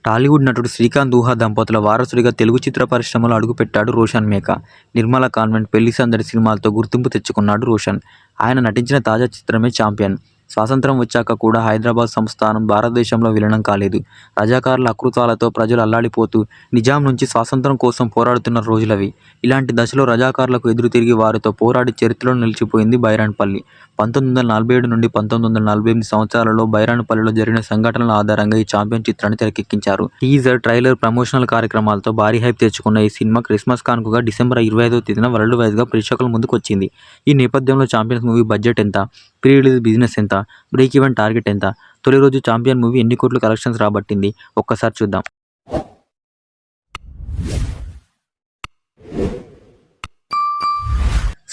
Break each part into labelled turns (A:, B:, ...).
A: టాలీవుడ్ నటుడు శ్రీకాంత్ ఊహా దంపతుల వారసుడిగా తెలుగు చిత్ర పరిశ్రమలో అడుగుపెట్టాడు రోషన్ మేక. 'నిర్మల కాన్వెంట్', 'పెళ్లి సందడి' సినిమాలతో గుర్తింపు తెచ్చుకున్నాడు రోషన్. ఆయన నటించిన తాజా చిత్రమే 'ఛాంపియన్'. స్వాతంత్ర్యం వచ్చాక కూడా హైదరాబాద్ సంస్థానం భారతదేశంలో విలీనం కాలేదు. రజాకార్ల ఆకృతాలతో ప్రజలు అల్లాడిపోతూ నిజాం నుంచి స్వాతంత్ర్యం కోసం పోరాడుతున్న రోజులవి. ఇలాంటి దశలో రజాకార్లకు ఎదురు తిరిగి వారితో పోరాడి చరిత్రలో నిలిచిపోయింది బైరాన్పల్లి. 1947 నుండి 1948 సంవత్సరాలలో బైరాన్పల్లిలో జరిగిన సంఘటనల ఆధారంగా ఈ 'ఛాంపియన్' చిత్రాన్ని తెరకెక్కించారు. టీజర్, ట్రైలర్, ప్రమోషనల్ కార్యక్రమాలతో భారీ హైప్ తెచ్చుకున్న ఈ సినిమా క్రిస్మస్ కానుకగా డిసెంబర్ 25వ తేదీన వరల్డ్ వైడ్గా ప్రేక్షకుల ముందుకు వచ్చింది. ఈ నేపథ్యంలో 'ఛాంపియన్స్' మూవీ బడ్జెట్ ఎంత, ప్రీ రిలీజ్ బిజినెస్ ఎంత, బ్రేక్ ఈవెన్ టార్గెట్ ఎంత, తొలి రోజు 'ఛాంపియన్' మూవీ ఎన్ని కోట్ల కలెక్షన్స్ రాబట్టింది ఒక్కసారి చూద్దాం.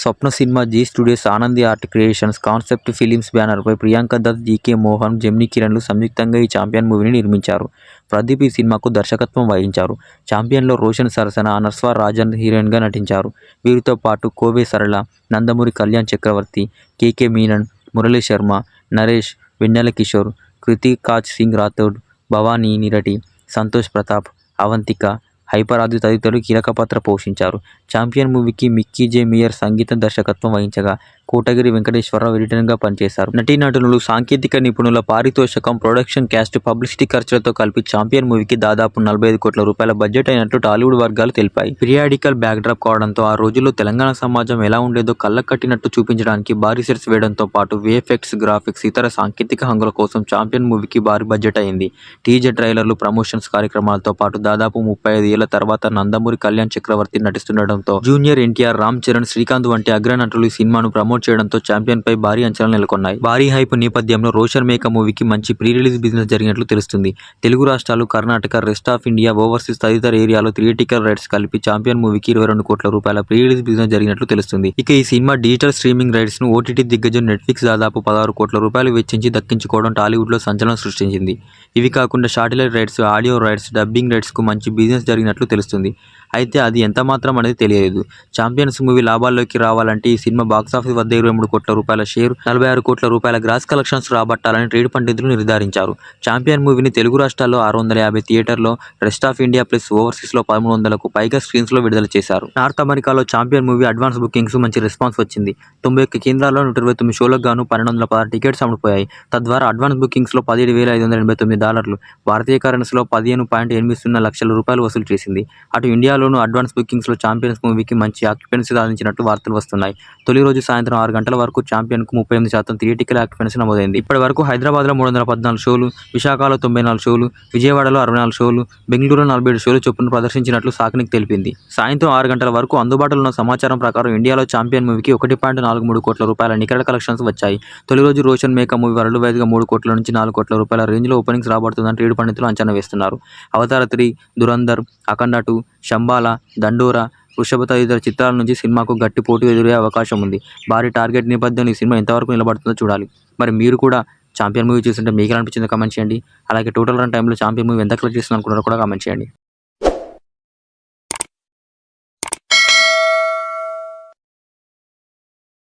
A: Swapna cinema, Zee studios, Anandi art creations, concept films బ్యానర్పై ప్రియాంక దత్, జీకే మోహన్, జెమినీ కిరణ్లు సంయుక్తంగా ఈ 'ఛాంపియన్' మూవీని నిర్మించారు. ప్రదీప్ ఈ సినిమాకు దర్శకత్వం వహించారు. 'ఛాంపియన్'లో రోషన్ సరసన అనస్వా రాజన్ హీరోయిన్గా నటించారు. వీరితో పాటు కోవే సరళ, నందమూరి కళ్యాణ్ చక్రవర్తి, కేకే మీనన్, మురళీ శర్మ, నరేష్, వెన్నెల కిషోర్, కృతికాజ్ సింగ్ రాథోడ్, భవానీ నిరటి, సంతోష్ ప్రతాప్, అవంతిక, హైపరాది తదితరులు కీలక పాత్ర పోషించారు. 'ఛాంపియన్' మూవీకి మిక్కీ జే మేయర్ సంగీత దర్శకత్వం వహించగా కోటగిరి వెంకటేశ్వరరావు ఎడిటర్గా పనిచేశారు. నటీనటులు, సాంకేతిక నిపుణుల పారితోషికం, ప్రొడక్షన్ క్యాస్ట్, పబ్లిసిటీ ఖర్చులతో కలిపి 'ఛాంపియన్' మూవీకి దాదాపు 45 కోట్ల రూపాయల బడ్జెట్ అయినట్లు టాలీవుడ్ వర్గాలు తెలిపాయి. పీరియాడికల్ బ్యాక్డ్రాప్ కావడంతో ఆ రోజుల్లో తెలంగాణ సమాజం ఎలా ఉండేదో కళ్ళకు కట్టినట్టు చూపించడానికి భారీ సెట్స్ వేయడంతో పాటు VFX, గ్రాఫిక్స్, ఇతర సాంకేతిక హంగుల కోసం 'ఛాంపియన్' మూవీకి భారీ బడ్జెట్ అయింది. టీజర్, ట్రైలర్లు, ప్రమోషన్స్ కార్యక్రమాలతో పాటు దాదాపు 35 ఏళ్ల తర్వాత నందమూరి కళ్యాణ్ చక్రవర్తి నటిస్తుండటంతో జూనియర్ ఎన్టీఆర్, రామ్ చరణ్, శ్రీకాంత్ వంటి అగ్రనటులు ఈ సినిమాను ప్రమోట్ చేయడంతో 'ఛాంపియన్' పై భారీ అంచనాలు నెలకొన్నాయి. భారీ హైప్ నేపథ్యంలో రోషన్ మేక మూవీకి మంచి ప్రీ రిలీజ్ బిజినెస్ జరిగినట్లు తెలుస్తుంది. తెలుగు రాష్ట్రాలు, Karnataka, rest of India, overseas తదితర ఏరియాలో థియేటికల్ రైట్స్ కలిపి 'ఛాంపియన్' మూవీకి 22 కోట్ల రూపాయల ప్రీ రిలీజ్ బిజినెస్ జరిగినట్లు తెలుస్తుంది. ఇక ఈ సినిమా డిజిటల్ స్ట్రీమింగ్ రైట్స్ ను OTT దిగ్గజం నెట్ఫ్లిక్స్ దాదాపు 16 కోట్ల రూపాయలు వెచ్చించి దక్కించుకోవడం టాలీవుడ్లో సంచలనం సృష్టించింది. ఇవి కాకుండా satellite rights, audio rights, dubbing rights కు మంచి బిజినెస్ జరిగినట్లు తెలుస్తుంది. అయితే అది ఎంత మాత్రం అనేది తెలియలేదు. 'ఛాంపియన్స్' మూవీ లాభాల్లోకి రావాలంటే ఈ సినిమా బాక్సాఫీస్ వద్ద 23 కోట్ల రూపాయల షేర్, 46 కోట్ల రూపాయల గ్రాస్ కలెక్షన్స్ రాబట్టాలని ట్రేడ్ పండితులు నిర్ధారించారు. 'ఛాంపియన్' మూవీని తెలుగు రాష్ట్రాల్లో 650 థియేటర్లో, రెస్ట్ ఆఫ్ ఇండియా ప్లస్ ఓవర్సీస్లో 1300కు పైగా స్క్రీన్స్లో విడుదల చేశారు. నార్త్ అమెరికాలో 'ఛాంపియన్' మూవీ అడ్వాన్స్ బుకింగ్స్ మంచి రెస్పాన్స్ వచ్చింది. 91 కేంద్రాల్లో 129 షోలకు గాను 1216 టికెట్స్ అమ్ముడుపోయాయి. తద్వారా అడ్వాన్స్ బుకింగ్స్లో $17,589, భారతీయ కరెన్సీలో 15.80 లక్షల రూపాయలు వసూలు చేసింది. అటు ఇండియాలోనూ అడ్వాన్స్ బుకింగ్స్లో 'ఛాంపియన్స్' మూవీకి మంచి ఆక్యుపెన్సీ సాధించినట్టు వార్తలు వస్తున్నాయి. తొలి రోజు సాయంత్రం 6 గంటల వరకు 'ఛాంపియన్'కు 38% థియేటికల్ ఆక్యుపెన్సీ నమోదైంది. ఇప్పటి వరకు హైదరాబాద్లో 314 షోలు, విశాఖలో 94 షోలు, విజయవాడలో 64 షోలు, బెంగళూరులో 47 షోలు చొప్పున ప్రదర్శించినట్లు సాక్నిక్ తెలిపింది. సాయంత్రం 6 గంటల వరకు అందుబాటులో ఉన్న సమాచారం ప్రకారం ఇండియాలో 'ఛాంపియన్' మూవీకి 1.43 కోట్ల రూపాయల నికర కలెక్షన్స్ వచ్చాయి. తొలి రోజు రోషన్ మేక మూవీ వరల్డ్ వైడ్గా 3 కోట్ల నుంచి 4 కోట్ల రూపాయల రేంజ్లో ఓపెనింగ్స్ రాబడుతుందని ట్రేడ్ పండితులు అంచనా వేస్తున్నారు. 'అవతార్ 3', 'దురంధర్', 'అఖండ 2', 'శంబాల', 'దండోర', 'వృషభ' తదితర చిత్రాల నుంచి సినిమాకు గట్టి పోటీ ఎదురయ్యే అవకాశం ఉంది. భారీ టార్గెట్ నేపథ్యంలో ఈ సినిమా ఎంతవరకు నిలబడుతుందో చూడాలి. మరి మీరు కూడా 'ఛాంపియన్' మూవీ చూస్తుంటే మీకు ఎలా అనిపించిందో కామెంట్ చేయండి. అలాగే టోటల్ రన్ టైంలో 'ఛాంపియన్' మూవీ ఎంత కలెక్ట్ చేస్తుంది అనుకున్నారో కూడా కామెంట్ చేయండి.